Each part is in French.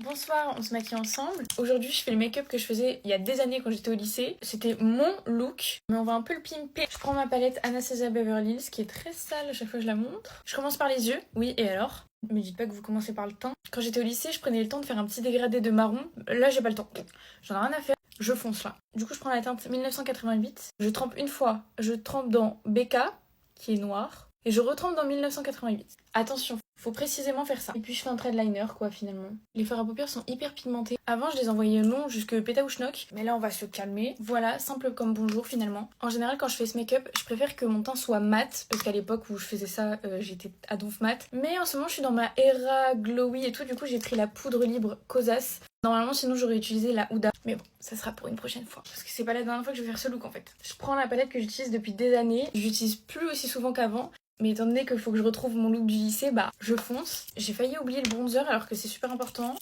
Bonsoir, on se maquille ensemble. Aujourd'hui, je fais le make-up que je faisais il y a des années quand j'étais au lycée. C'était mon look, mais on va un peu le pimper. Je prends ma palette Anastasia Beverly Hills qui est très sale à chaque fois que je la montre. Je commence par les yeux, oui, et alors? Me dites pas que vous commencez par le teint. Quand j'étais au lycée, je prenais le temps de faire un petit dégradé de marron. Là, j'ai pas le temps. J'en ai rien à faire. Je fonce là. Du coup, je prends la teinte 1988. Je trempe une fois. Je trempe dans BK, qui est noir. Et je retrempe dans 1988. Attention, faut précisément faire ça. Et puis je fais un trait de liner quoi finalement. Les fards à paupières sont hyper pigmentés. Avant je les envoyais longs jusque péta ou schnock. Mais là on va se calmer. Voilà, simple comme bonjour finalement. En général quand je fais ce make-up, je préfère que mon teint soit mat. Parce qu'à l'époque où je faisais ça, j'étais à donf mat. Mais en ce moment je suis dans ma era glowy et tout. Du coup j'ai pris la poudre libre Kosas. Normalement sinon j'aurais utilisé la Huda. Mais bon, ça sera pour une prochaine fois. Parce que c'est pas la dernière fois que je vais faire ce look en fait. Je prends la palette que j'utilise depuis des années. J'utilise plus aussi souvent qu'avant. Mais étant donné qu'il faut que je retrouve mon look du lycée, bah je fonce. J'ai failli oublier le bronzer alors que c'est super important.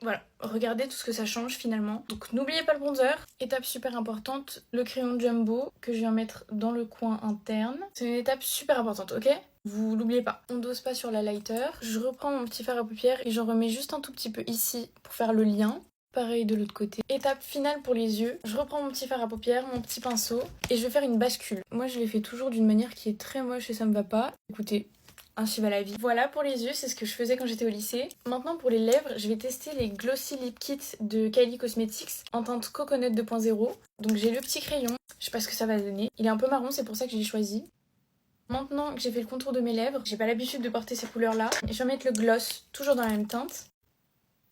Voilà, regardez tout ce que ça change finalement. Donc n'oubliez pas le bronzer. Étape super importante, le crayon Jumbo que je viens mettre dans le coin interne. C'est une étape super importante, ok ? Vous l'oubliez pas. On dose pas sur la lighter. Je reprends mon petit fard à paupières et j'en remets juste un tout petit peu ici pour faire le lien. Pareil de l'autre côté. Étape finale pour les yeux. Je reprends mon petit fard à paupières, mon petit pinceau et je vais faire une bascule. Moi je les fais toujours d'une manière qui est très moche et ça me va pas. Écoutez, ainsi va la vie. Voilà pour les yeux, c'est ce que je faisais quand j'étais au lycée. Maintenant pour les lèvres, je vais tester les Glossy Lip Kit de Kylie Cosmetics en teinte Coconut 2.0. Donc j'ai le petit crayon, je sais pas ce que ça va donner. Il est un peu marron, c'est pour ça que je l'ai choisi. Maintenant que j'ai fait le contour de mes lèvres, j'ai pas l'habitude de porter ces couleurs là. Je vais mettre le gloss, toujours dans la même teinte.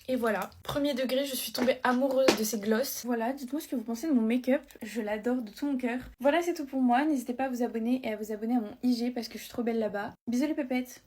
Et voilà, premier degré, je suis tombée amoureuse de ces gloss. Voilà, dites-moi ce que vous pensez de mon make-up, je l'adore de tout mon cœur. Voilà, c'est tout pour moi, n'hésitez pas à vous abonner et à vous abonner à mon IG parce que je suis trop belle là-bas. Bisous les pépettes!